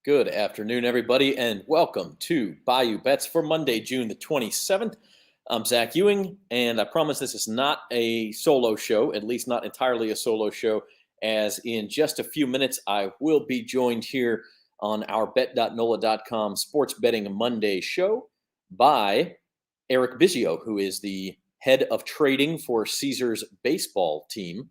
Good afternoon, everybody, and welcome to Bayou Bets for Monday, June the 27th. I'm Zach Ewing, and I promise this is not a solo show, at least not entirely a solo show, as in just a few minutes, I will be joined here on our bet.NOLA.com Sports Betting Monday show by Eric Biggio, who is the head of trading for Caesars baseball team.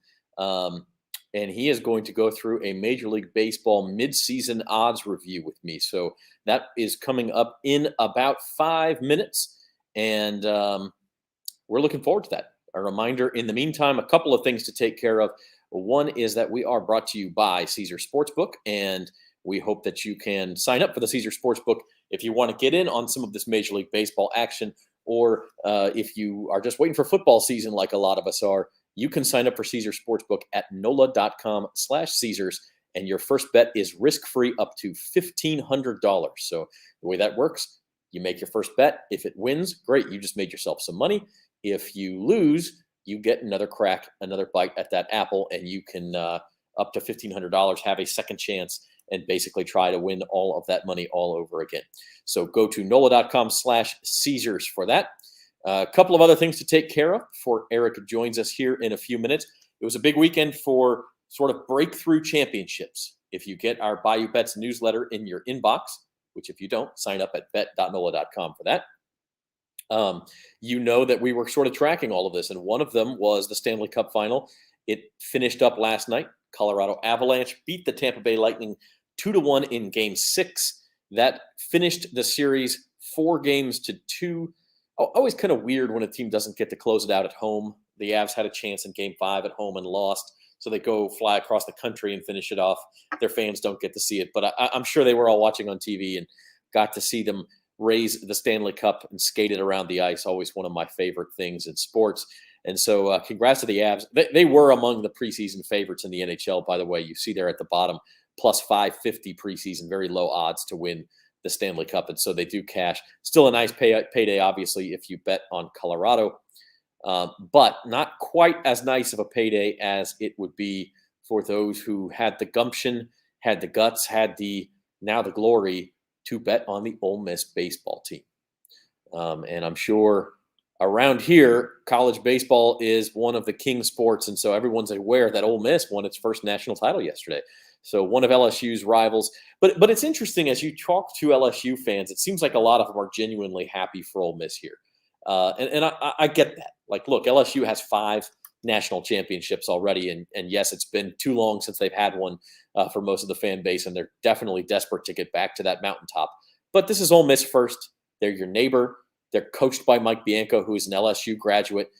And he is going to go through a Major League Baseball midseason odds review with me. So that is coming up in about 5 minutes, and we're looking forward to that. A reminder, in the meantime, a couple of things to take care of. One is that we are brought to you by Caesars Sportsbook, and we hope that you can sign up for the Caesars Sportsbook if you want to get in on some of this Major League Baseball action, or if you are just waiting for football season like a lot of us are. You can sign up for Caesars Sportsbook at NOLA.com/Caesars, and your first bet is risk-free up to $1,500. So the way that works, you make your first bet. If it wins, great, you just made yourself some money. If you lose, you get another crack, another bite at that apple, and you can, up to $1,500, have a second chance and basically try to win all of that money all over again. So go to NOLA.com/Caesars for that. A couple of other things to take care of before Eric joins us here in a few minutes. It was a big weekend for sort of breakthrough championships. If you get our Bayou Bets newsletter in your inbox, which if you don't, sign up at bet.NOLA.com for that. You know that we were sort of tracking all of this, and one of them was the Stanley Cup final. It finished up last night. Colorado Avalanche beat the Tampa Bay Lightning 2-1 in Game 6. That finished the series 4-2. Always kind of weird when a team doesn't get to close it out at home. The Avs had a chance in Game 5 at home and lost, so they go fly across the country and finish it off. Their fans don't get to see it, but I'm sure they were all watching on TV and got to see them raise the Stanley Cup and skate it around the ice. Always one of my favorite things in sports. And so congrats to the Avs. They were among the preseason favorites in the NHL, by the way. You see there at the bottom, plus 550 preseason, very low odds to win the Stanley Cup, and so they do cash. Still a nice payday, obviously, if you bet on Colorado, but not quite as nice of a payday as it would be for those who had the gumption, had the guts, had the glory to bet on the Ole Miss baseball team. And I'm sure around here, college baseball is one of the king sports, and so everyone's aware that Ole Miss won its first national title yesterday. So one of LSU's rivals. But it's interesting, as you talk to LSU fans, it seems like a lot of them are genuinely happy for Ole Miss here. And I get that. Like, look, LSU has 5 national championships already. And yes, it's been too long since they've had one for most of the fan base, and they're definitely desperate to get back to that mountaintop. But this is Ole Miss first. They're your neighbor. They're coached by Mike Bianco, who is an LSU graduate.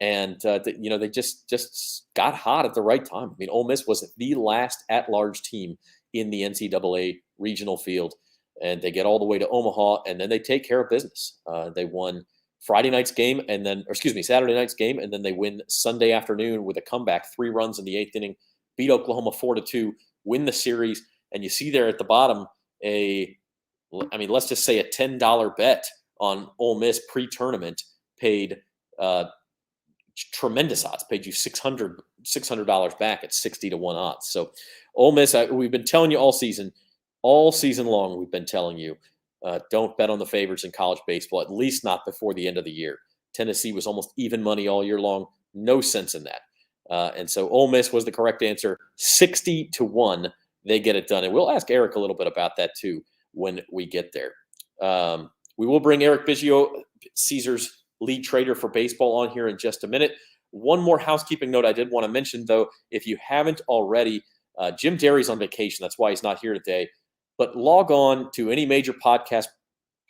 They just got hot at the right time. I mean, Ole Miss was the last at-large team in the NCAA regional field, and they get all the way to Omaha, and then they take care of business. They won Saturday night's game, and then they win Sunday afternoon with a comeback, 3 runs in the 8th inning, beat Oklahoma 4-2, win the series, and you see there at the bottom let's just say a $10 bet on Ole Miss pre-tournament paid tremendous odds, paid you $600 back at 60-1 odds. So Ole Miss, we've been telling you all season long, we've been telling you, don't bet on the favorites in college baseball, at least not before the end of the year. Tennessee was almost even money all year long. No sense in that. And so Ole Miss was the correct answer. 60-1, they get it done. And we'll ask Eric a little bit about that too when we get there. We will bring Eric Biggio, Caesars lead trader for baseball, on here in just a minute. One more housekeeping note I did want to mention, though, if you haven't already, Jim Derry's on vacation. That's why he's not here today. But log on to any major podcast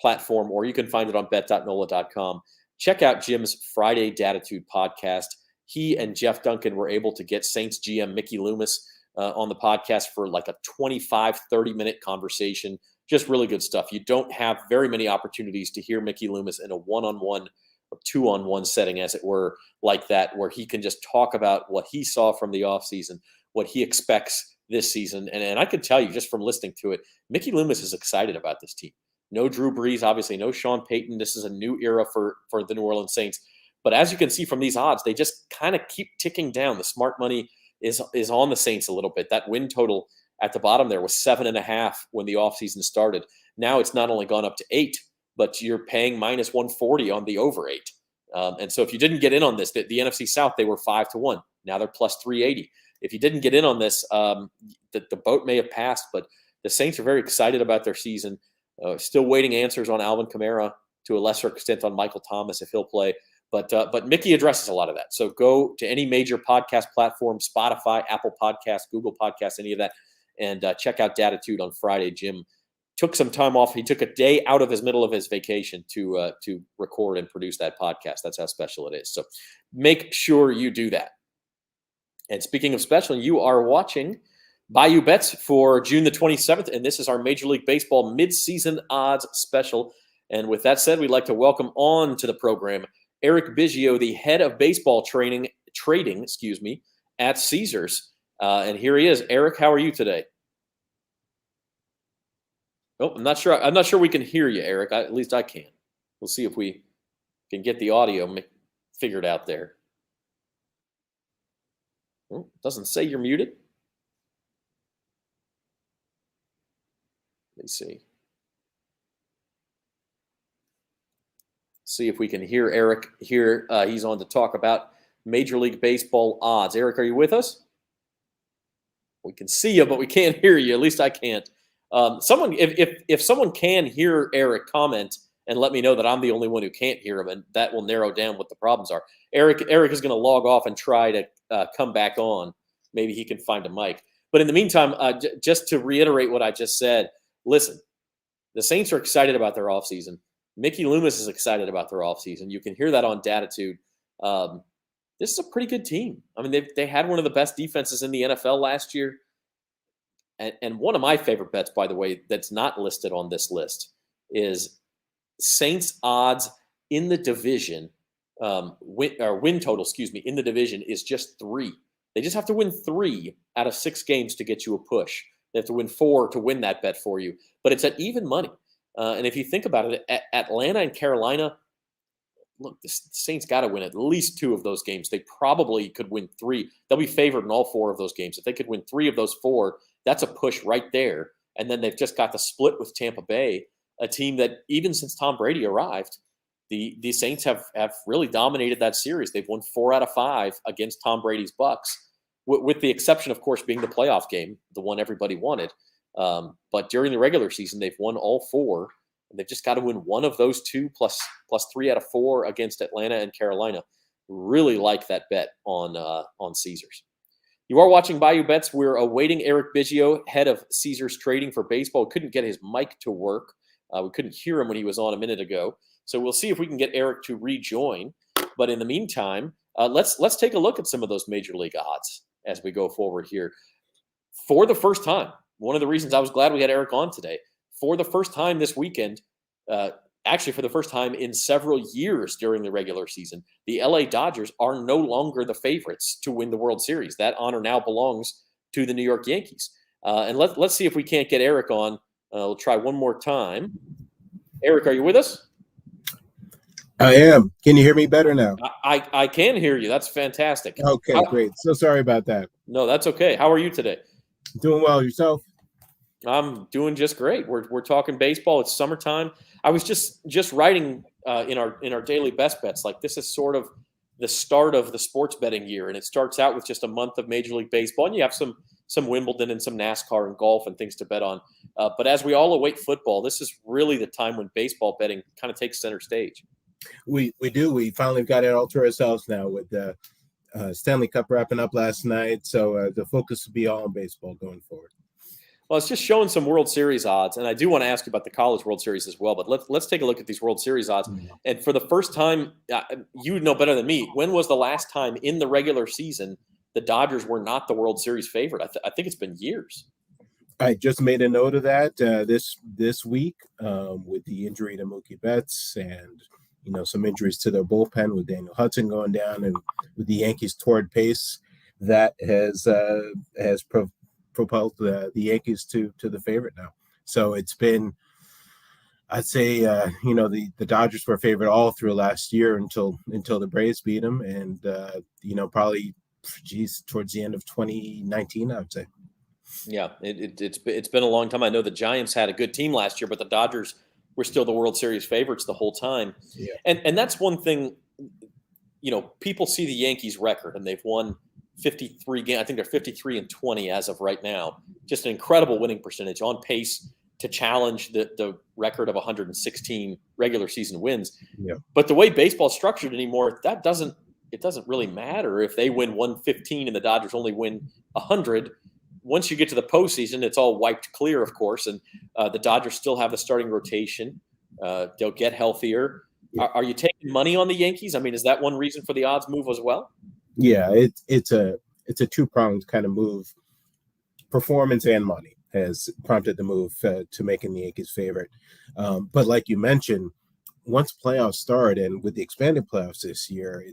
platform, or you can find it on bet.NOLA.com. Check out Jim's Friday Datitude podcast. He and Jeff Duncan were able to get Saints GM Mickey Loomis on the podcast for like a 25, 30-minute conversation. Just really good stuff. You don't have very many opportunities to hear Mickey Loomis in a one-on-one or 2-on-1 setting, as it were, like that, where he can just talk about what he saw from the offseason, what he expects this season. And I can tell you, just from listening to it, Mickey Loomis is excited about this team. No Drew Brees, obviously, no Sean Payton. This is a new era for the New Orleans Saints. But as you can see from these odds, they just kind of keep ticking down. The smart money is on the Saints a little bit. That win total at the bottom there was 7.5 when the offseason started. Now it's not only gone up to 8, but you're paying minus 140 on the over 8. And so if you didn't get in on this, the NFC South, they were 5-1. Now they're plus 380. If you didn't get in on this, the boat may have passed, but the Saints are very excited about their season. Still waiting answers on Alvin Kamara, to a lesser extent on Michael Thomas if he'll play. But Mickey addresses a lot of that. So go to any major podcast platform, Spotify, Apple Podcasts, Google Podcasts, any of that, and check out Datitude on Friday. Jim took some time off. He took a day out of his middle of his vacation to record and produce that podcast. That's how special it is. So make sure you do that. And speaking of special, you are watching Bayou Bets for June the 27th, and this is our Major League Baseball midseason odds special. And with that said, we'd like to welcome on to the program Eric Biggio, the head of baseball trading, at Caesars. And here he is. Eric, how are you today? Oh, I'm not sure we can hear you, Eric. At least I can. We'll see if we can get the audio figured out there. Oh, doesn't say you're muted. Let me see. See if we can hear Eric here. He's on to talk about Major League Baseball odds. Eric, are you with us? We can see you, but we can't hear you. At least I can't. If someone can hear Eric, comment and let me know that I'm the only one who can't hear him, and that will narrow down what the problems are. Eric is going to log off and try to come back on. Maybe he can find a mic. But in the meantime, just to reiterate what I just said, listen, the Saints are excited about their offseason. Mickey Loomis is excited about their offseason. You can hear that on Datitude. This is a pretty good team. I mean, they had one of the best defenses in the NFL last year. And one of my favorite bets, by the way, that's not listed on this list is Saints odds in the division, win total, in the division is just 3. They just have to win 3 out of 6 games to get you a push. They have to win 4 to win that bet for you. But it's at even money. And if you think about it, Atlanta and Carolina, look, the Saints got to win at least 2 of those games. They probably could win 3. They'll be favored in all 4 of those games. If they could win 3 of those 4, that's a push right there. And then they've just got the split with Tampa Bay, a team that even since Tom Brady arrived, the Saints have really dominated that series. They've won 4 out of 5 against Tom Brady's Bucks, with the exception, of course, being the playoff game, the one everybody wanted. But during the regular season, they've won all 4. And they've just got to win 1 of those 2 plus 3 out of 4 against Atlanta and Carolina. Really like that bet on Caesars. You are watching Bayou Bets. We're awaiting Eric Biggio, head of Caesars Trading for baseball. Couldn't get his mic to work. We couldn't hear him when he was on a minute ago. So we'll see if we can get Eric to rejoin. But in the meantime, let's take a look at some of those major league odds as we go forward here. For the first time, one of the reasons I was glad we had Eric on today, for the first time this weekend, actually for the first time in several years during the regular season, the LA Dodgers are no longer the favorites to win the World Series. That honor now belongs to the New York Yankees. And let's see if we can't get Eric on. We'll try one more time. Eric, are you with us? I am. Can you hear me better now? I can hear you. That's fantastic. Okay, great. So sorry about that. No, that's okay. How are you today? Doing well. Yourself? I'm doing just great. We're talking baseball. It's summertime. I was just writing in our daily best bets. Like, this is sort of the start of the sports betting year, and it starts out with just a month of Major League Baseball, and you have some Wimbledon and some NASCAR and golf and things to bet on. But as we all await football, this is really the time when baseball betting kind of takes center stage. We do. We finally got it all to ourselves now with the Stanley Cup wrapping up last night. So the focus will be all on baseball going forward. Well, it's just showing some World Series odds, and I do want to ask you about the College World Series as well. But let's take a look at these World Series odds. And for the first time, you would know better than me. When was the last time in the regular season the Dodgers were not the World Series favorite? I think it's been years. I just made a note of that this week with the injury to Mookie Betts and some injuries to their bullpen with Daniel Hudson going down, and with the Yankees' torrid pace that has propelled the Yankees to the favorite now. So it's been, I'd say, the Dodgers were favorite all through last year until the Braves beat them, and probably towards the end of 2019, I would say. Yeah, it's been a long time. I know the Giants had a good team last year, but the Dodgers were still the World Series favorites the whole time. Yeah. And that's one thing, people see the Yankees record and they've won 53 games. I think they're 53-20 as of right now. Just an incredible winning percentage, on pace to challenge the record of 116 regular season wins. Yeah. But the way baseball's structured anymore, it doesn't really matter if they win 115 and the Dodgers only win 100. Once you get to the postseason, it's all wiped clear, of course, and the Dodgers still have the starting rotation. They'll get healthier. Yeah. Are you taking money on the Yankees? I mean, is that one reason for the odds move as well? Yeah, it's a two-pronged kind of move. Performance and money has prompted the move to making the Yankees favorite. But like you mentioned, once playoffs start, and with the expanded playoffs this year,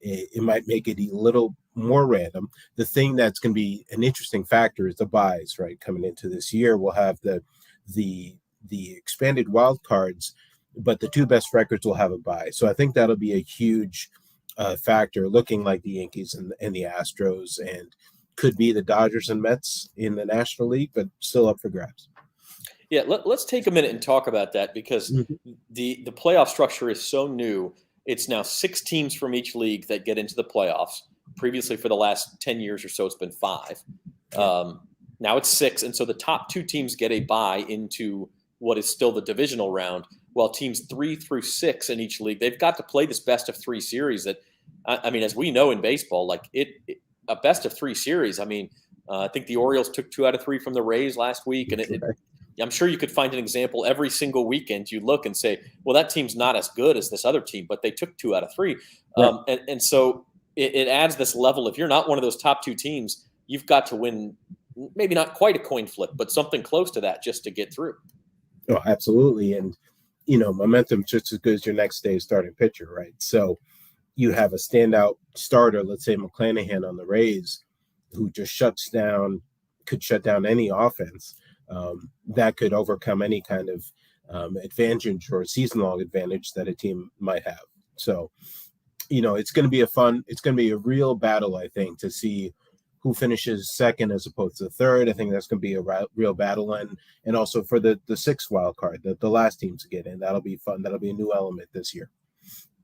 it might make it a little more random. The thing that's going to be an interesting factor is the buys, right? Coming into this year, we'll have the expanded wild cards, but the two best records will have a bye. So I think that'll be a huge factor, looking like the Yankees and the Astros, and could be the Dodgers and Mets in the National League, but still up for grabs. Yeah, let's take a minute and talk about that, because the playoff structure is so new. It's now 6 teams from each league that get into the playoffs. Previously, for the last 10 years or so, it's been 5. Now it's 6, and so the top 2 teams get a bye into what is still the divisional round, while teams 3 through 6 in each league, they've got to play this best of 3 series that, I mean, as we know in baseball, like a best of 3 series. I mean, I think the Orioles took 2 out of 3 from the Rays last week, and I'm sure you could find an example every single weekend. You look and say, well, that team's not as good as this other team, but they took 2 out of 3. Right. And so it adds this level. If you're not one of those top 2 teams, you've got to win, maybe not quite a coin flip, but something close to that just to get through. Oh, absolutely. And, momentum just as good as your next day's starting pitcher, right? So you have a standout starter, let's say McClanahan on the Rays, who just could shut down any offense. That could overcome any kind of advantage or season-long advantage that a team might have. So, it's going to be a real battle, I think, to see who finishes second as opposed to third. I think that's going to be a real battle, and also for the 6th wild card, the last team to get in. That'll be fun. That'll be a new element this year.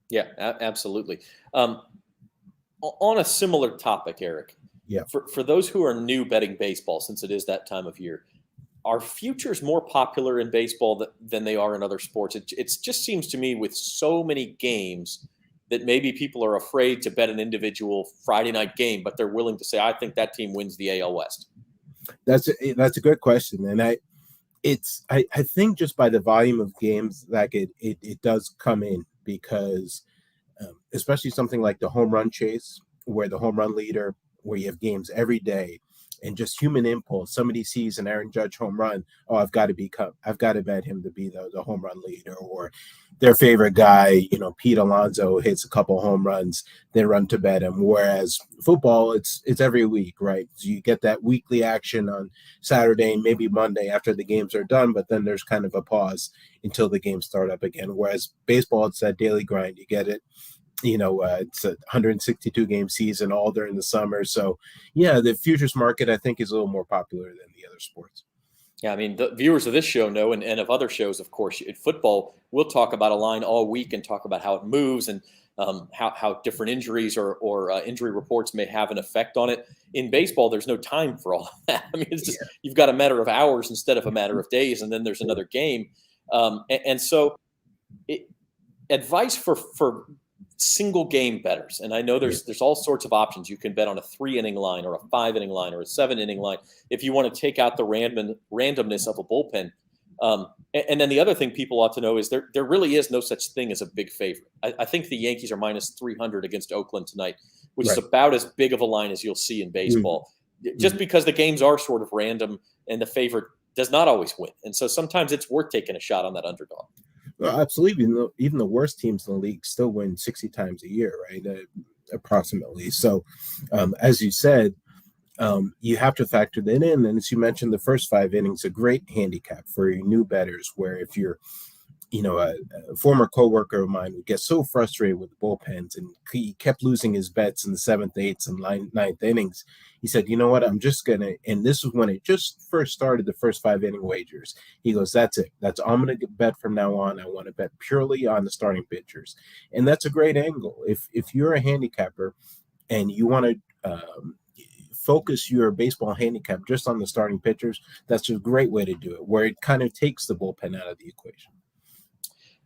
Yeah, absolutely. On a similar topic, Eric. Yeah. For those who are new betting baseball, since it is that time of year, are futures more popular in baseball than they are in other sports? It just seems to me, with so many games, that maybe people are afraid to bet an individual Friday night game, but they're willing to say, I think that team wins the AL West. That's a good question. And I think just by the volume of games, like it does come in, because especially something like the home run chase, where the home run leader, where you have games every day, and just human impulse. Somebody sees an Aaron Judge home run. Oh, I've got to bet him to be the home run leader, or their favorite guy, Pete Alonso hits a couple home runs, they run to bet him. Whereas football, it's every week, right? So you get that weekly action on Saturday and maybe Monday after the games are done, but then there's kind of a pause until the games start up again. Whereas baseball, it's that daily grind. You get it. It's a 162 game season all during the summer. So yeah, the futures market, I think, is a little more popular than the other sports. Yeah, I mean, the viewers of this show know, and of other shows, of course, in football, we'll talk about a line all week and talk about how it moves and how different injuries or injury reports may have an effect on it. In baseball, there's no time for all of that. I mean, it's just, you've got a matter of hours instead of a matter of days, and then there's another game. And so advice for single game bettors. And I know there's all sorts of options. You can bet on a 3-inning line or a 5-inning line or a 7-inning line if you want to take out the randomness of a bullpen. And then the other thing people ought to know is there really is no such thing as a big favorite. I think the Yankees are minus 300 against Oakland tonight, which is about as big of a line as you'll see in baseball, just because the games are sort of random and the favorite does not always win. And so sometimes it's worth taking a shot on that underdog. Well, absolutely. Even the worst teams in the league still win 60 times a year, right? Approximately. So, as you said, you have to factor that in. And as you mentioned, the first 5 innings, a great handicap for your new bettors, where if you're a former coworker of mine would get so frustrated with the bullpens, and he kept losing his bets in the seventh, eighth, and ninth innings. He said, "You know what? I'm just gonna." And this was when it just first started, the first 5 inning wagers. He goes, "That's it. That's all I'm gonna bet from now on. I want to bet purely on the starting pitchers," and that's a great angle. If you're a handicapper and you want to focus your baseball handicap just on the starting pitchers, that's a great way to do it, where it kind of takes the bullpen out of the equation.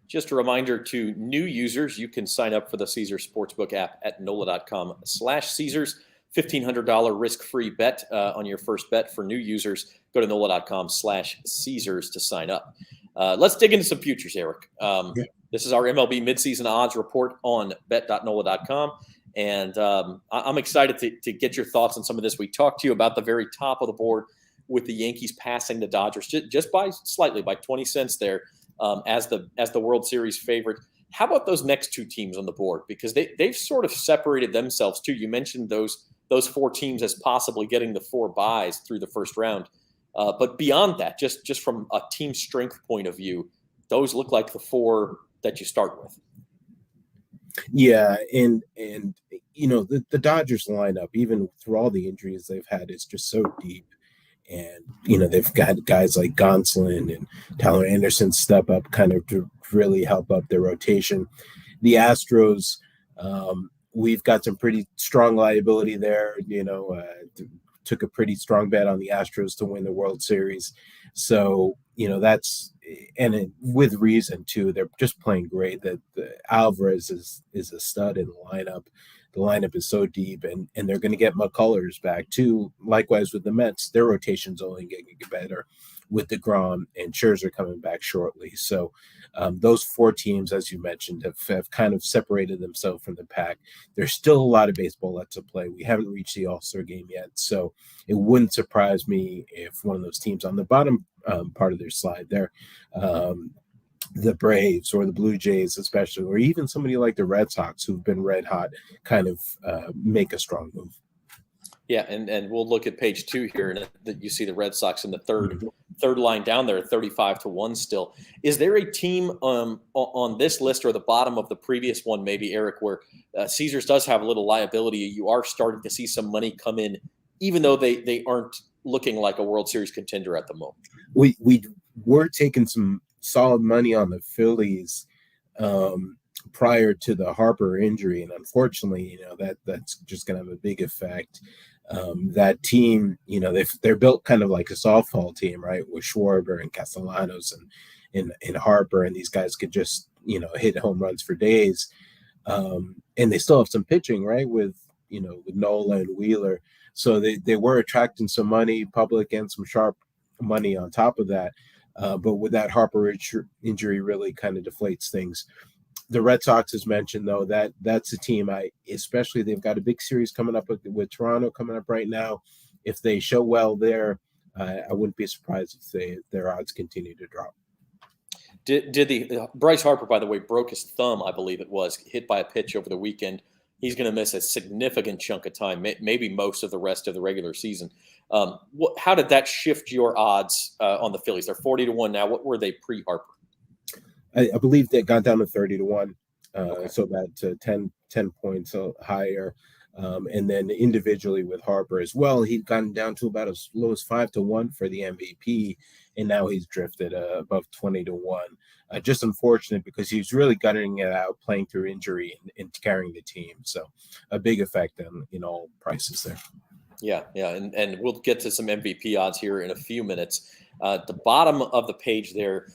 Just a reminder to new users, you can sign up for the Caesars Sportsbook app at NOLA.com/Caesars. $1,500 risk-free bet on your first bet for new users. Go to NOLA.com/Caesars to sign up. Let's dig into some futures, Eric. This is our MLB midseason odds report on bet.NOLA.com. And I'm excited to get your thoughts on some of this. We talked to you about the very top of the board with the Yankees passing the Dodgers just by 20 cents there. As the World Series favorite. How about those next two teams on the board? Because they've sort of separated themselves too. You mentioned those 4 teams as possibly getting the 4 buys through the first round. But beyond that, just from a team strength point of view, those look like the 4 that you start with. Yeah, and the Dodgers lineup, even through all the injuries they've had, is just so deep. And, they've got guys like Gonsolin and Tyler Anderson step up kind of to really help up their rotation. The Astros, we've got some pretty strong liability there, took a pretty strong bet on the Astros to win the World Series. So, with reason too. They're just playing great. That Alvarez is a stud in the lineup. The lineup is so deep, and they're going to get McCullers back too. Likewise with the Mets, their rotation's only getting better with DeGrom and Scherzer coming back shortly. So those 4 teams, as you mentioned, have kind of separated themselves from the pack. There's still a lot of baseball left to play. We haven't reached the All-Star game yet, so it wouldn't surprise me if one of those teams on the bottom part of their slide there, the Braves or the Blue Jays especially, or even somebody like the Red Sox who've been red hot, kind of make a strong move. Yeah, and we'll look at page 2 here, and that you see the Red Sox in the third line down there, 35-1 still. Is there a team on this list or the bottom of the previous one, maybe, Eric, where Caesars does have a little liability? You are starting to see some money come in, even though they aren't looking like a World Series contender at the moment. We were taking some solid money on the Phillies prior to the Harper injury, and unfortunately, that's just going to have a big effect. That team, they're built kind of like a softball team, right? With Schwarber and Castellanos and Harper, and these guys could just hit home runs for days. And they still have some pitching, right? With Nola and Wheeler, so they were attracting some money, public and some sharp money on top of that. But with that Harper injury, really kind of deflates things. The Red Sox, as mentioned, though, that's a team especially they've got a big series coming up with Toronto coming up right now. If they show well there, I wouldn't be surprised if their odds continue to drop. Did the Bryce Harper, by the way, broke his thumb, I believe it was, hit by a pitch over the weekend. He's going to miss a significant chunk of time, maybe most of the rest of the regular season. How did that shift your odds on the Phillies? They're 40-1 now. What were they pre-Harper? I believe they got down to 30-1, Okay. so about 10 points higher. And then individually with Harper as well, he'd gotten down to about as low as 5-1 for the MVP, and now he's drifted above 20-1. Just unfortunate because he was really gutting it out, playing through injury and carrying the team. So a big effect on all prices there. Yeah, and we'll get to some MVP odds here in a few minutes. The bottom of the page there,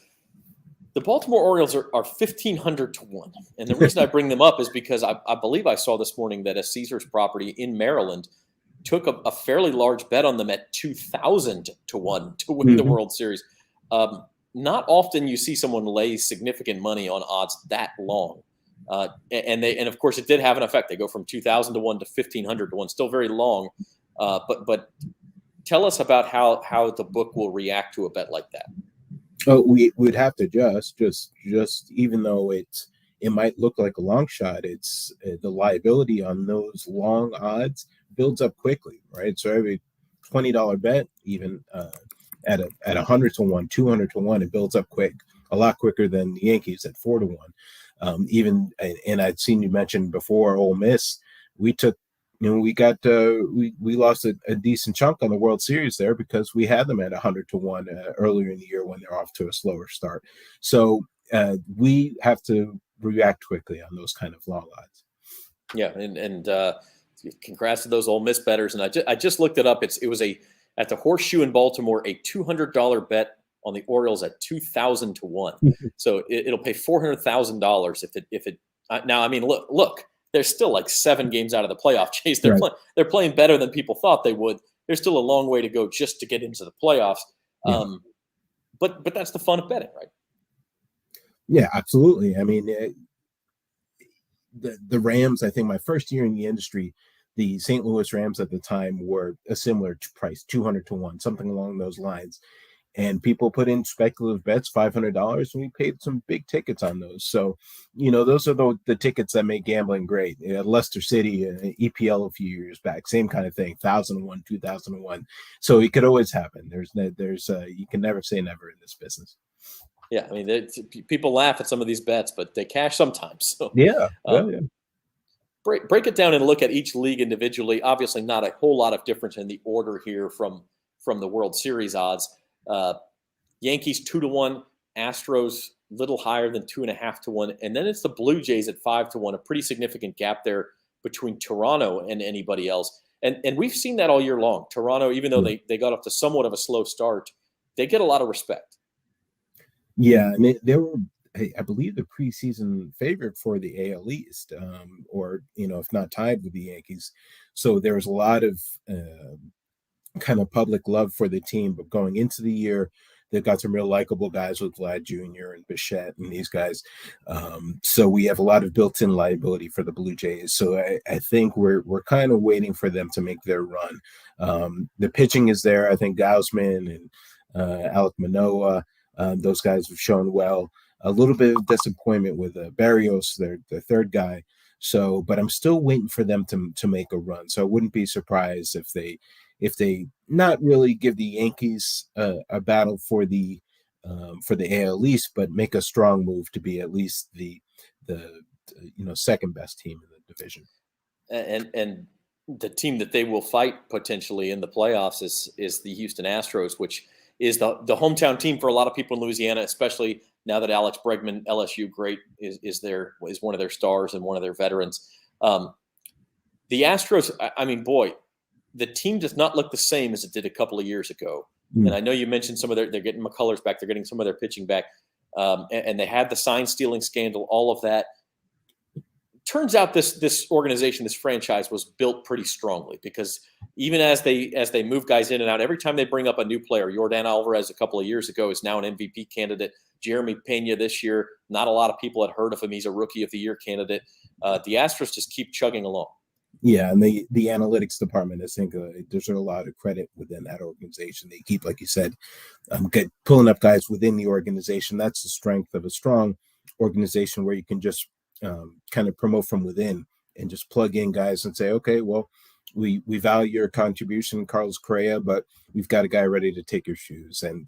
the Baltimore Orioles are 1,500-1. And the reason I bring them up is because I believe I saw this morning that a Caesars property in Maryland took a fairly large bet on them at 2,000-1 to win the World Series. Not often you see someone lay significant money on odds that long. And of course, it did have an effect. They go from 2,000-1 to 1,500-1, still very long. But tell us about how the book will react to a bet like that. Oh, we'd have to just even though it might look like a long shot, it's the liability on those long odds builds up quickly, right? So every $20 bet, even at 100-1, 200-1, it builds up quick. a lot quicker than the Yankees at 4-1. And I'd seen you mention before Ole Miss. We took, we lost a decent chunk on the World Series there because we had them at 100-1 earlier in the year when they're off to a slower start. So we have to react quickly on those kind of long odds. Yeah, and congrats to those Ole Miss bettors. And I just looked it up. It was at the Horseshoe in Baltimore, a $200 bet on the Orioles at 2,000-1. So it'll pay $400,000 if it. Now, I mean, look, there's still like 7 games out of the playoff chase. They're playing better than people thought they would. There's still a long way to go just to get into the playoffs. Yeah. But that's the fun of betting, right? Yeah, absolutely. I mean, the Rams, I think my first year in the industry, the St. Louis Rams at the time were a similar price, 200-1, something along those lines. And people put in speculative bets, $500, and we paid some big tickets on those. So, those are the tickets that make gambling great. Leicester City, EPL a few years back, same kind of thing, 1,001, 2,001. So it could always happen. There's you can never say never in this business. Yeah, I mean, people laugh at some of these bets, but they cash sometimes. So, yeah. Break it down and look at each league individually. Obviously, not a whole lot of difference in the order here from the World Series odds. Yankees 2-1, Astros little higher than 2.5-1, and then it's the Blue Jays at 5-1. A pretty significant gap there between Toronto and anybody else. And we've seen that all year long. Toronto, even though they got off to somewhat of a slow start, they get a lot of respect. Yeah, and they were, I believe, the preseason favorite for the AL East, or if not tied with the Yankees. So there was a lot of kind of public love for the team. But going into the year, they've got some real likable guys with Vlad Jr. and Bichette and these guys. So we have a lot of built-in liability for the Blue Jays. So I think we're kind of waiting for them to make their run. The pitching is there. I think Gausman and Alek Manoah, those guys have shown well. A little bit of disappointment with Barrios, their third guy. So, but I'm still waiting for them to make a run. So I wouldn't be surprised if they not really give the Yankees a battle for the AL East, but make a strong move to be at least the second best team in the division. And the team that they will fight potentially in the playoffs is the Houston Astros, which is the hometown team for a lot of people in Louisiana, especially now that Alex Bregman, LSU great, is one of their stars and one of their veterans. The Astros, I mean, boy, the team does not look the same as it did a couple of years ago. And I know you mentioned some of they're getting McCullers back, they're getting some of their pitching back, and they had the sign stealing scandal, all of that. Turns out this organization, this franchise, was built pretty strongly because even as they move guys in and out, every time they bring up a new player, Yordan Alvarez a couple of years ago is now an MVP candidate. Jeremy Pena this year, not a lot of people had heard of him. He's a Rookie of the Year candidate. The Astros just keep chugging along. Yeah, and the analytics department, I think there's a lot of credit within that organization. They keep, like you said, pulling up guys within the organization. That's the strength of a strong organization where you can just kind of promote from within and just plug in guys and say, okay, well, we value your contribution, Carlos Correa, but we've got a guy ready to take your shoes and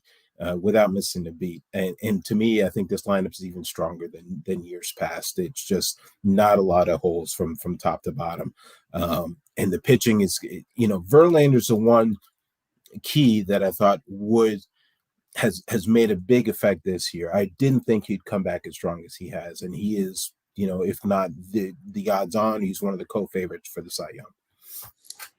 without missing a beat. And to me, I think this lineup is even stronger than years past. It's just not a lot of holes from top to bottom. And the pitching is, Verlander's the one key that I thought has made a big effect this year. I didn't think he'd come back as strong as he has, and he is, if not the odds on, he's one of the co-favorites for the Cy Young.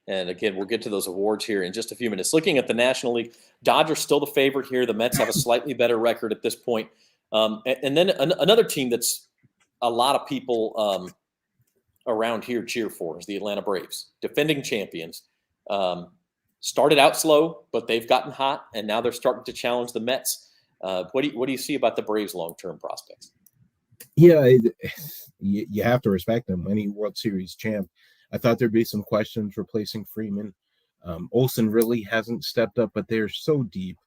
And again, we'll get to those awards here in just a few minutes. Looking at the National League, Dodgers still the favorite here. The Mets have a slightly better record at this point. And then another team that's a lot of people around here cheer for is the Atlanta Braves, defending champions. Started out slow, but they've gotten hot, and now they're starting to challenge the Mets. What do you see about the Braves' long-term prospects? Yeah, you have to respect them. Any World Series champ. I thought there'd be some questions replacing Freeman. Olsen really hasn't stepped up, but they're so deep.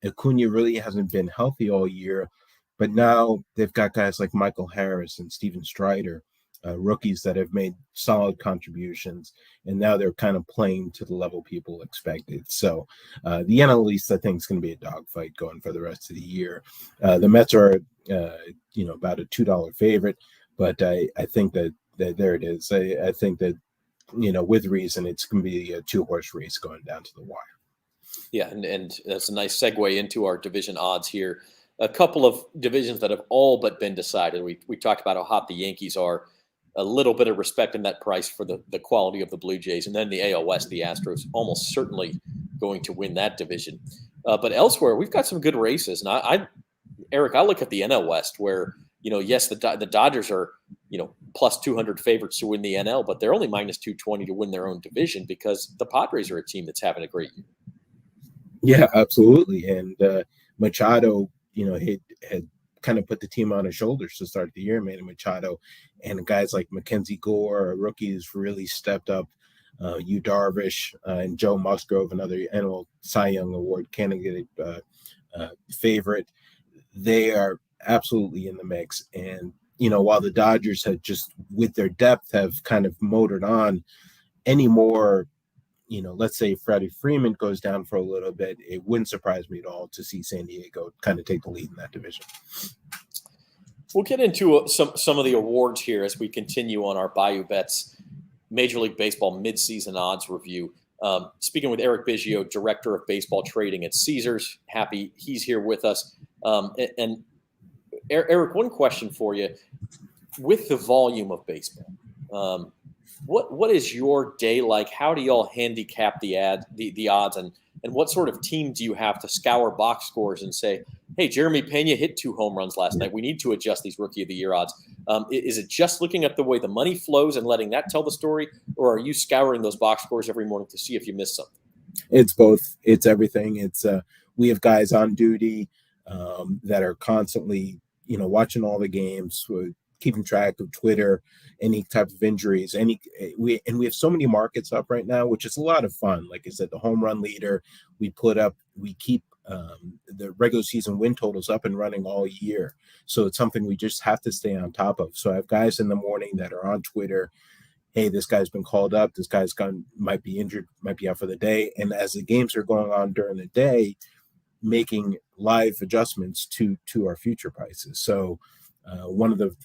Acuna really hasn't been healthy all year, but now they've got guys like Michael Harris and Steven Strider. rookies that have made solid contributions, and now they're kind of playing to the level people expected. So the NL East, I think, is going to be a dogfight going for the rest of the year. The Mets are, about a $2 favorite, but I think that there it is. I think that, with reason, it's going to be a 2-horse race going down to the wire. Yeah, and that's a nice segue into our division odds here. A couple of divisions that have all but been decided. We talked about how hot the Yankees are. A little bit of respect in that price for the quality of the Blue Jays. And then the AL West, the Astros, almost certainly going to win that division. But elsewhere, we've got some good races. And Eric, I look at the NL West where, yes, the Dodgers are, plus 200 favorites to win the NL, but they're only minus 220 to win their own division because the Padres are a team that's having a great year. Yeah, absolutely. And Machado, had kind of put the team on his shoulders to start the year. Manny Machado and guys like Mackenzie Gore, rookies, really stepped up. Yu Darvish and Joe Musgrove, another NL Cy Young Award candidate favorite. They are absolutely in the mix. And, while the Dodgers had just, with their depth, have kind of motored on any more, let's say Freddie Freeman goes down for a little bit, it wouldn't surprise me at all to see San Diego kind of take the lead in that division. We'll get into some of the awards here as we continue on our Bayou Bets Major League Baseball midseason odds review. Speaking with Eric Biggio, Director of Baseball Trading at Caesars. Happy he's here with us. And Eric, one question for you. With the volume of baseball, what is your day like? How do y'all handicap the odds, and what sort of team do you have to scour box scores and say, hey, Jeremy Pena hit 2 home runs last night. We need to adjust these Rookie of the Year odds. Is it just looking at the way the money flows and letting that tell the story, or are you scouring those box scores every morning to see if you missed something? It's both. It's everything. It's we have guys on duty that are constantly, watching all the games, keeping track of Twitter, any type of injuries, we have so many markets up right now, which is a lot of fun. Like I said, the home run leader, we keep the regular season win totals up and running all year. So it's something we just have to stay on top of. So I have guys in the morning that are on Twitter. Hey, this guy's been called up. This guy's might be injured, might be out for the day. And as the games are going on during the day, making live adjustments to our future prices. So one of the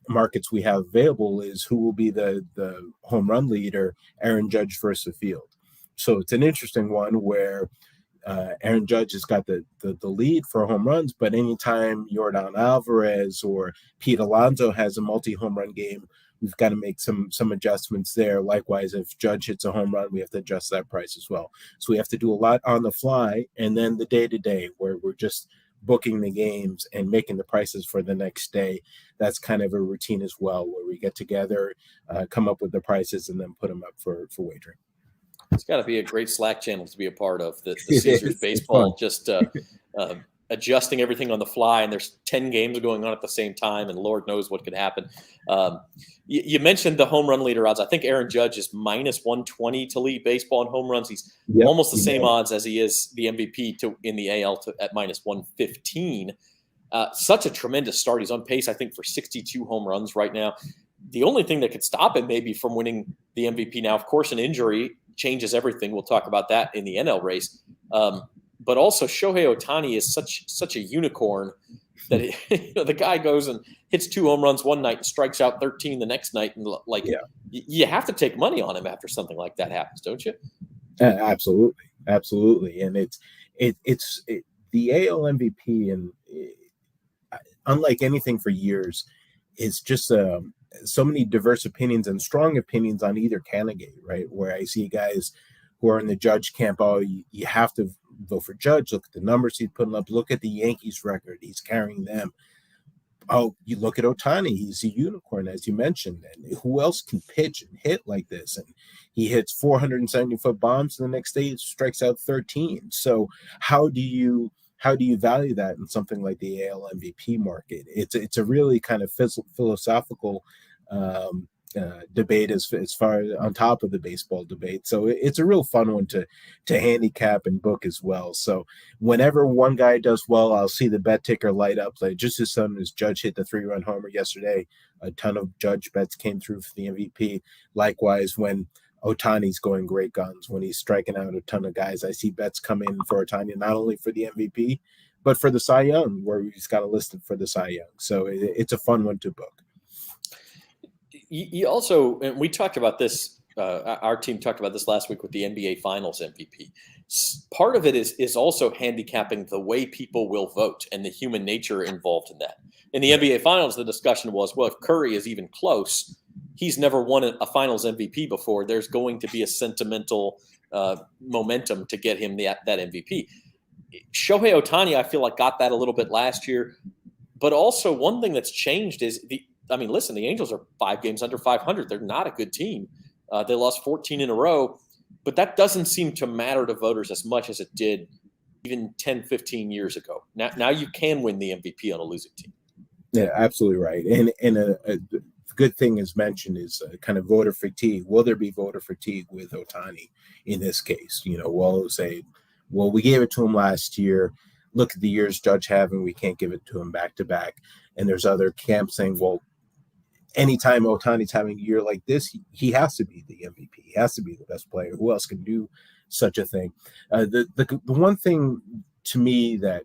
markets we have available is who will be the home run leader, Aaron Judge versus the field. So it's an interesting one where Aaron Judge has got the lead for home runs, but anytime Yordan Alvarez or Pete Alonso has a multi-home run game, we've got to make some adjustments there. Likewise, if Judge hits a home run, we have to adjust that price as well. So we have to do a lot on the fly, and then the day-to-day where we're just booking the games and making the prices for the next day. That's kind of a routine as well, where we get together, come up with the prices, and then put them up for wagering. It's got to be a great Slack channel to be a part of. The Caesars baseball, just adjusting everything on the fly, and there's 10 games going on at the same time, and Lord knows what could happen. You mentioned the home run leader odds. I think Aaron Judge is minus 120 to lead baseball in home runs. He's almost the same odds as he is the MVP in the AL at minus 115. Such a tremendous start. He's on pace, I think, for 62 home runs right now. The only thing that could stop him maybe from winning the MVP now, of course, an injury changes everything. We'll talk about that in the NL race. But also Shohei Ohtani is such a unicorn that the guy goes and hits 2 home runs one night and strikes out 13 the next night. And you have to take money on him after something like that happens, don't you? Absolutely. And it's the AL MVP, and unlike anything for years, it's just so many diverse opinions and strong opinions on either candidate, right? Where I see guys who are in the Judge camp, you have to vote for Judge. Look at the numbers he's putting up. Look at the Yankees record. He's carrying them. Oh, you look at Ohtani. He's a unicorn, as you mentioned. And who else can pitch and hit like this? And he hits 470-foot bombs, and the next day he strikes out 13. So how do you value that in something like the AL MVP market? It's a really kind of philosophical debate as far on top of the baseball debate. So it's a real fun one to handicap and book as well. So whenever one guy does well, I'll see the bet ticker light up. Like just as soon as Judge hit the 3-run homer yesterday, a ton of Judge bets came through for the MVP. Likewise, when Ohtani's going great guns, when he's striking out a ton of guys, I see bets come in for Ohtani, not only for the MVP, but for the Cy Young, where he's got a listed for the Cy Young. So it's a fun one to book. You also, and we talked about this, our team talked about this last week with the NBA Finals MVP. Part of it is also handicapping the way people will vote and the human nature involved in that. In the NBA Finals, the discussion was, well, if Curry is even close, he's never won a Finals MVP before. There's going to be a sentimental momentum to get him that MVP. Shohei Ohtani, I feel like, got that a little bit last year. But also one thing that's changed is the Angels are 5 games under 500. They're not a good team. They lost 14 in a row. But that doesn't seem to matter to voters as much as it did even 10, 15 years ago. Now you can win the MVP on a losing team. Yeah, absolutely right. And a good thing is mentioned is kind of voter fatigue. Will there be voter fatigue with Ohtani in this case? We'll say, well, we gave it to him last year. Look at the years Judge having, we can't give it to him back to back. And there's other camps saying, well, anytime Ohtani's having a year like this, he has to be the MVP. He has to be the best player. Who else can do such a thing? The one thing to me that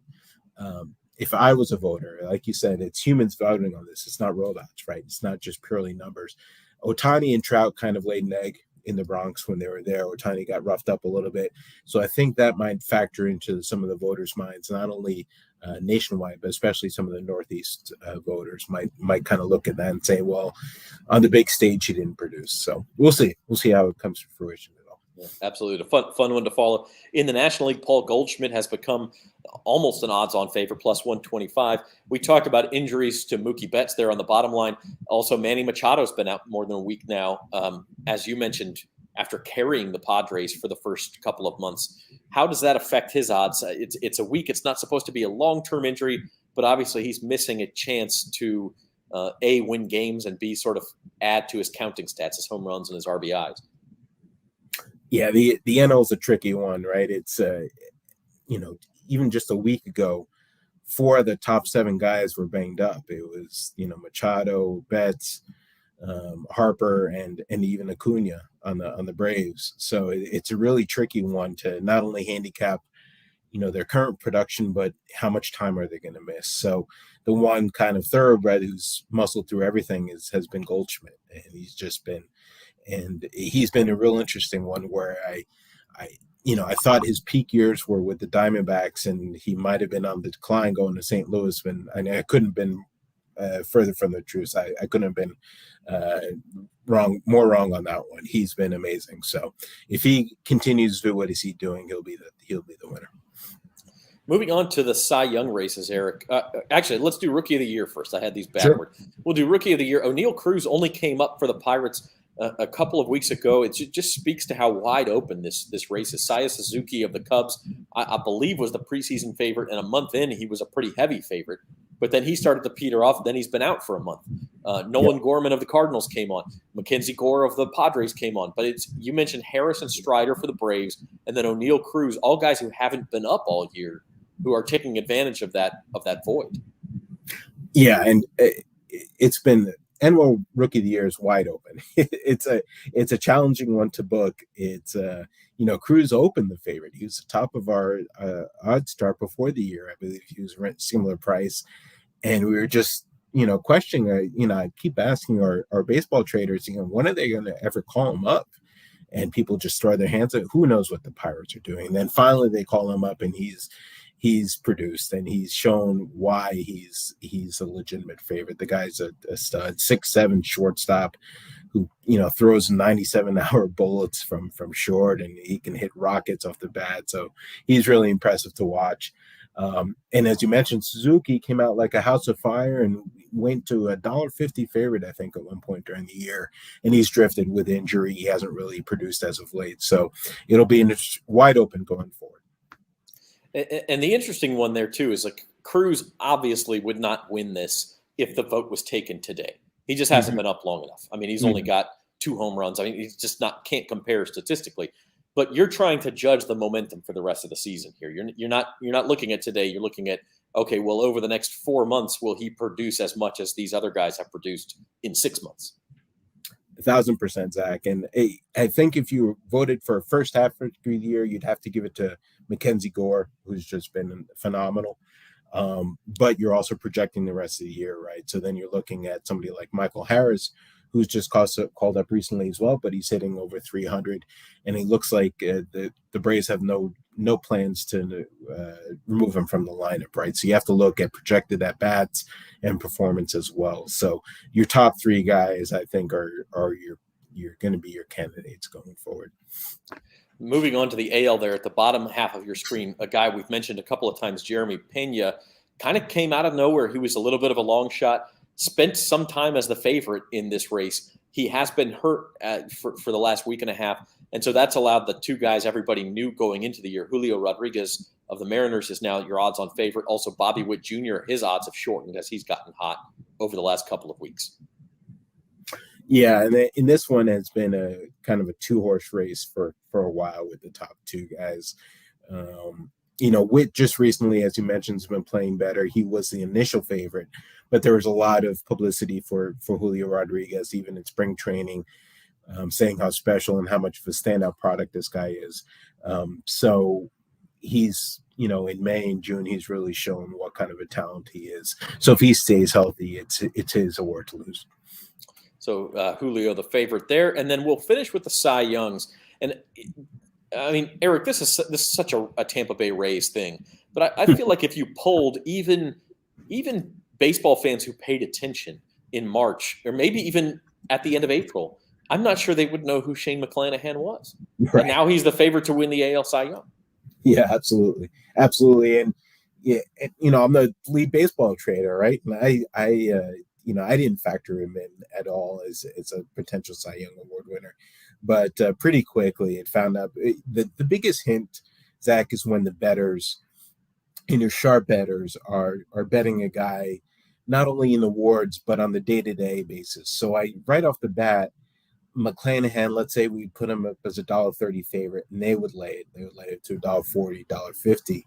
if I was a voter, like you said, it's humans voting on this. It's not robots, right? It's not just purely numbers. Ohtani and Trout kind of laid an egg in the Bronx when they were there. Ohtani got roughed up a little bit. So I think that might factor into some of the voters' minds, not only nationwide, but especially some of the Northeast voters might kind of look at that and say, well, on the big stage, he didn't produce. So we'll see. We'll see how it comes to fruition. Yeah, absolutely. A fun one to follow. In the National League, Paul Goldschmidt has become almost an odds-on favorite, plus 125. We talked about injuries to Mookie Betts there on the bottom line. Also, Manny Machado's been out more than a week now, as you mentioned, after carrying the Padres for the first couple of months. How does that affect his odds? It's a week. It's not supposed to be a long-term injury, but obviously he's missing a chance to, A, win games, and B, sort of add to his counting stats, his home runs and his RBIs. Yeah, the NL is a tricky one, right? It's even just a week ago, 4 of the top 7 guys were banged up. It was Machado, Betts, Harper, and even Acuna on the Braves. So it's a really tricky one to not only handicap their current production, but how much time are they going to miss? So the one kind of thoroughbred who's muscled through everything has been Goldschmidt, and he's been a real interesting one where I thought his peak years were with the Diamondbacks, and he might have been on the decline going to St. Louis. But I couldn't have been further from the truth. I couldn't have been more wrong on that one. He's been amazing. So if he continues to do what he's doing, he'll be the winner. Moving on to the Cy Young races, Eric. Actually, let's do Rookie of the Year first. I had these backward. Sure. We'll do Rookie of the Year. O'Neal Cruz only came up for the Pirates a couple of weeks ago. It just speaks to how wide open this race is. Seiya Suzuki of the Cubs, I believe, was the preseason favorite, and a month in, he was a pretty heavy favorite. But then he started to peter off. Then he's been out for a month. Nolan Gorman of the Cardinals came on. Mackenzie Gore of the Padres came on. But you mentioned Harrison Strider for the Braves, and then O'Neal Cruz, all guys who haven't been up all year, who are taking advantage of that void. Yeah, and it's been NL Rookie of the Year is wide open. It's a challenging one to book. It's Cruz opened the favorite. He was the top of our odds start before the year. I believe he was similar price, and we were just questioning. I keep asking our baseball traders, when are they going to ever call him up? And people just throw their hands up. Who knows what the Pirates are doing? And then finally they call him up, and he's produced, and he's shown why he's a legitimate favorite. The guy's a stud, 6'7" shortstop who throws 97-hour bullets from short, and he can hit rockets off the bat. So he's really impressive to watch. And as you mentioned, Suzuki came out like a house of fire and went to $1.50 favorite, I think, at one point during the year. And he's drifted with injury. He hasn't really produced as of late. So it'll be wide open going forward. And the interesting one there, too, is Cruz obviously would not win this if the vote was taken today. He just hasn't been up long enough. I mean, he's only Mhm. got 2 home runs. I mean, he's just can't compare statistically. But you're trying to judge the momentum for the rest of the season here. You're not looking at today. You're looking at, okay, well, over the next 4 months, will he produce as much as these other guys have produced in 6 months? 1,000%, Zach. And I think if you voted for first half of the year, you'd have to give it to Mackenzie Gore, who's just been phenomenal. But you're also projecting the rest of the year, right? So then you're looking at somebody like Michael Harris, who's just called up recently as well, but he's hitting over 300, and he looks like the Braves have no plans to remove him from the lineup, right? So you have to look at projected at bats and performance as well. So your top three guys, I think, are you're going to be your candidates going forward. Moving on to the AL there at the bottom half of your screen, a guy we've mentioned a couple of times, Jeremy Pena, kind of came out of nowhere. He was a little bit of a long shot, spent some time as the favorite in this race. He has been hurt for the last week and a half, and so that's allowed the two guys everybody knew going into the year. Julio Rodriguez of the Mariners is now your odds-on favorite. Also, Bobby Witt Jr., his odds have shortened as he's gotten hot over the last couple of weeks. Yeah, and in this one has been a kind of a two-horse race for a while with the top two guys. Witt just recently, as you mentioned, has been playing better. He was the initial favorite, but there was a lot of publicity for Julio Rodriguez, even in spring training, saying how special and how much of a standout product this guy is. So he's, in May and June, he's really shown what kind of a talent he is. So if he stays healthy, it's his award to lose. So Julio, the favorite there, and then we'll finish with the Cy Youngs. And I mean, Eric, this is such a Tampa Bay Rays thing, but I feel like if you polled even baseball fans who paid attention in March, or maybe even at the end of April, I'm not sure they would know who Shane McClanahan was. Right. And now he's the favorite to win the AL Cy Young. Yeah, absolutely, and yeah, I'm the lead baseball trader, right? And I didn't factor him in at all as a potential Cy Young Award winner. But pretty quickly it found out the biggest hint, Zach, is when the bettors and your sharp bettors are betting a guy not only in awards but on the day-to-day basis. So right off the bat, McClanahan, let's say we put him up as a $1.30 favorite, and they would lay it to $1.40, $1.50.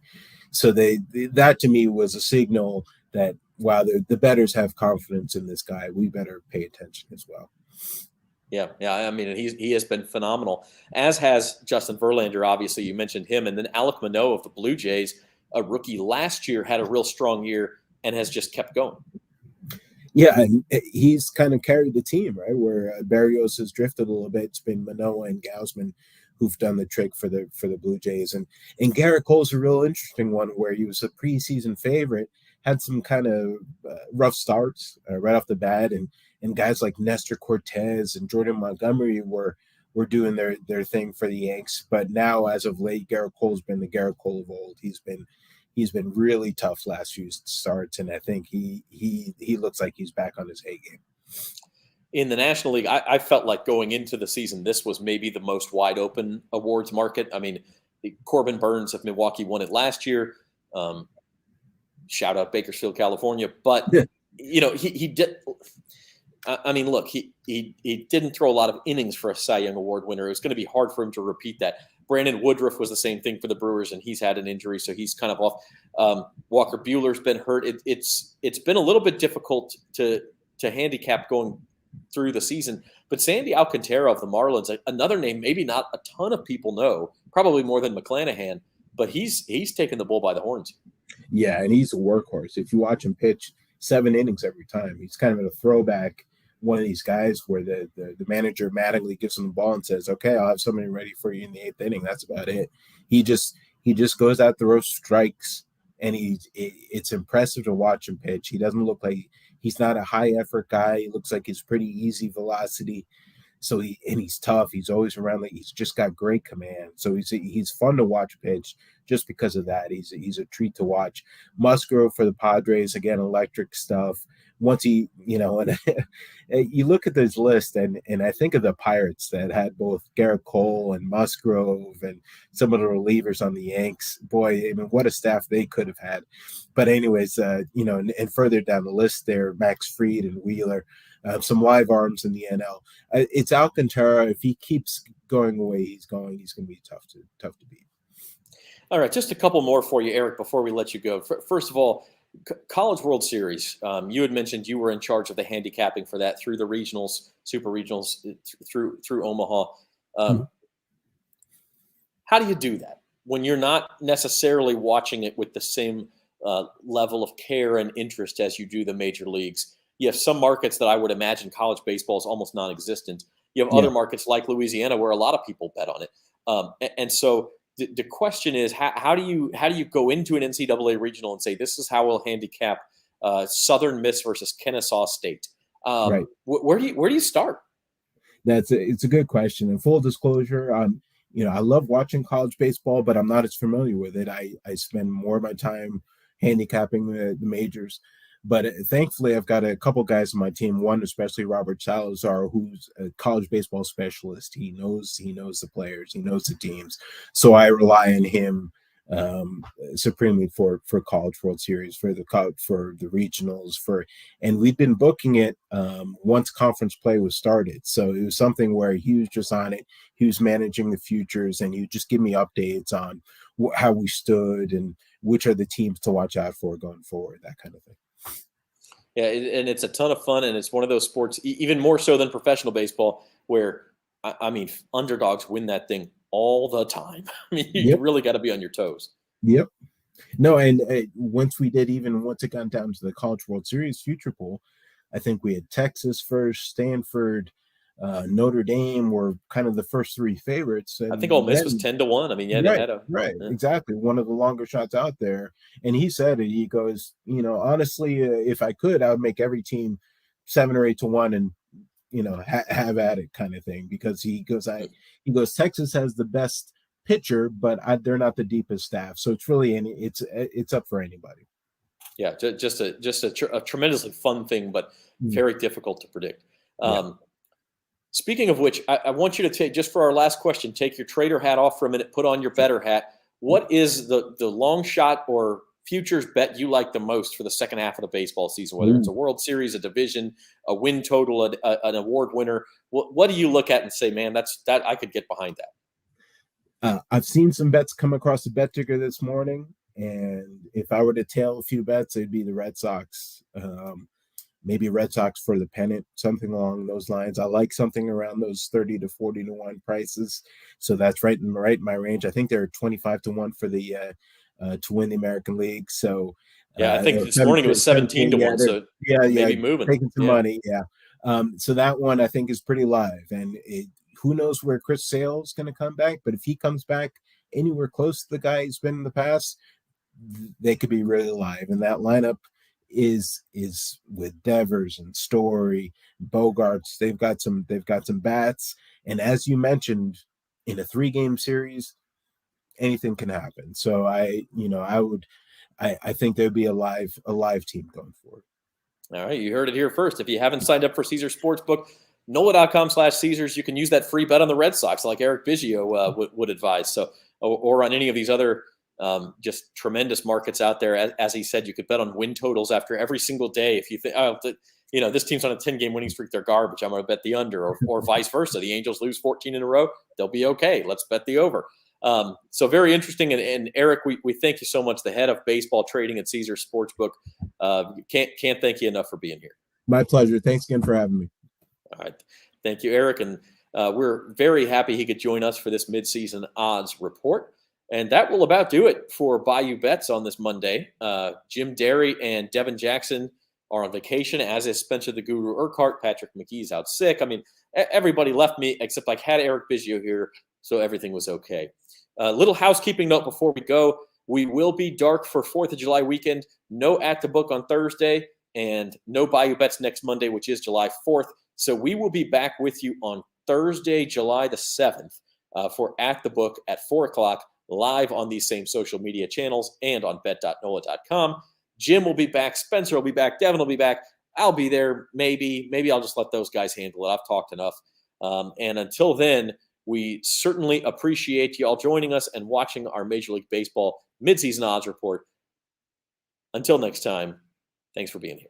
So that to me was a signal that wow, the bettors have confidence in this guy. We better pay attention as well. Yeah. I mean, he has been phenomenal, as has Justin Verlander. Obviously, you mentioned him, and then Alek Manoah of the Blue Jays, a rookie last year, had a real strong year and has just kept going. Yeah, and he's kind of carried the team, right? Where Barrios has drifted a little bit. It's been Manoah and Gausman who've done the trick for the Blue Jays, and Garrett Cole's a real interesting one where he was a preseason favorite, had some kind of rough starts right off the bat, and guys like Nestor Cortez and Jordan Montgomery were doing their thing for the Yanks. But now, as of late, Garrett Cole's been the Garrett Cole of old. He's been really tough last few starts, and I think he looks like he's back on his A game. In the National League, I felt like going into the season, this was maybe the most wide open awards market. I mean, Corbin Burns of Milwaukee won it last year. Shout out Bakersfield, California. But, he did. I mean, look, he didn't throw a lot of innings for a Cy Young Award winner. It was going to be hard for him to repeat that. Brandon Woodruff was the same thing for the Brewers, and he's had an injury, so he's kind of off. Walker Buehler's been hurt. It's been a little bit difficult to handicap going through the season. But Sandy Alcantara of the Marlins, another name maybe not a ton of people know, probably more than McClanahan, but he's taken the bull by the horns. Yeah, and he's a workhorse. If you watch him pitch, 7 innings every time. He's kind of a throwback, one of these guys where the manager Mattingly gives him the ball and says, okay, I'll have somebody ready for you in the 8th inning. That's about it. He just goes out, throws strikes, and it's impressive to watch him pitch. He doesn't look like he's not a high effort guy. He looks like he's pretty easy velocity. So he's tough. He's always around. He's just got great command. So he's fun to watch pitch. just because of that. He's a treat to watch. Musgrove for the Padres, again, electric stuff. Once he, and you look at this list, and I think of the Pirates that had both Garrett Cole and Musgrove and some of the relievers on the Yanks. Boy, I mean, what a staff they could have had. But anyways, and further down the list there, Max Fried and Wheeler, some live arms in the NL. It's Alcantara. If he keeps going away, he's going to be tough to beat. All right, just a couple more for you, Eric, before we let you go. First of all, College World Series. You had mentioned you were in charge of the handicapping for that through the regionals, super regionals, through Omaha. How do you do that when you're not necessarily watching it with the same level of care and interest as you do the major leagues? You have some markets that I would imagine college baseball is almost non-existent. You have other markets like Louisiana where a lot of people bet on it, and so the question is, how do you go into an NCAA regional and say this is how we'll handicap Southern Miss versus Kennesaw State? Right. Where do you start? It's a good question. And full disclosure, I love watching college baseball, but I'm not as familiar with it. I spend more of my time handicapping the majors. But thankfully, I've got a couple guys on my team. One, especially Robert Salazar, who's a college baseball specialist. He knows the players, he knows the teams. So I rely on him supremely for College World Series, for the regionals, and we've been booking it once conference play was started. So it was something where he was just on it. He was managing the futures, and he would just give me updates on how we stood and which are the teams to watch out for going forward, that kind of thing. Yeah, and it's a ton of fun, and it's one of those sports, even more so than professional baseball, where, I mean, underdogs win that thing all the time. I mean, you really got to be on your toes. Yep. No, and once it got down to the College World Series future pool, I think we had Texas first, Stanford, Notre Dame were kind of the first three favorites. And I think Ole Miss was 10-1. I mean, exactly, one of the longer shots out there. And he said it. He goes, honestly, if I could, I would make every team 7 or 8 to 1, and have at it, kind of thing. Because he goes, Texas has the best pitcher, but they're not the deepest staff. So it's really it's up for anybody. Yeah, just a tremendously fun thing, but very difficult to predict. Speaking of which, I want you to just for our last question, take your trader hat off for a minute, put on your better hat. What is the long shot or futures bet you like the most for the second half of the baseball season, whether it's a World Series, a division, a win total, an award winner? What do you look at and say, man, that I could get behind that? I've seen some bets come across the bet ticker this morning, and if I were to tail a few bets, it'd be the Red Sox. Maybe Red Sox for the pennant, something along those lines. I like something around those 30 to 40 to 1 prices. So that's right in my range. I think they're 25 to 1 for the to win the American League. So I think this morning it was 17 to 1. So maybe moving, taking some money. Yeah. So that one I think is pretty live, and who knows where Chris Sale's going to come back, but if he comes back anywhere close to the guy he's been in the past, they could be really live. And that lineup is with Devers and Story, Bogarts. They've got some bats, and as you mentioned, in a 3-game series, anything can happen. So I think there'd be a live team going forward. All right, you heard it here first. If you haven't signed up for Caesars Sportsbook, NOLA.com/Caesars, you can use that free bet on the Red Sox, like Eric Biggio would advise. So, or on any of these other just tremendous markets out there. As he said, you could bet on win totals after every single day. If you think, this team's on a 10-game winning streak, they're garbage, I'm going to bet the under, or vice versa. The Angels lose 14 in a row, they'll be okay. Let's bet the over. So very interesting. And Eric, we thank you so much, the head of baseball trading at Caesars Sportsbook. Can't thank you enough for being here. My pleasure. Thanks again for having me. All right. Thank you, Eric. And we're very happy he could join us for this midseason odds report. And that will about do it for Bayou Bets on this Monday. Jim Derry and Devin Jackson are on vacation, as is Spencer the Guru Urquhart. Patrick McGee's out sick. I mean, everybody left me except I had Eric Biggio here, so everything was okay. Little housekeeping note before we go. We will be dark for 4th of July weekend. No At the Book on Thursday, and no Bayou Bets next Monday, which is July 4th. So we will be back with you on Thursday, July the 7th for At the Book at 4 o'clock. live on these same social media channels and on bet.NOLA.com. Jim will be back. Spencer will be back. Devin will be back. I'll be there. Maybe I'll just let those guys handle it. I've talked enough. And until then, we certainly appreciate you all joining us and watching our Major League Baseball midseason odds report. Until next time, thanks for being here.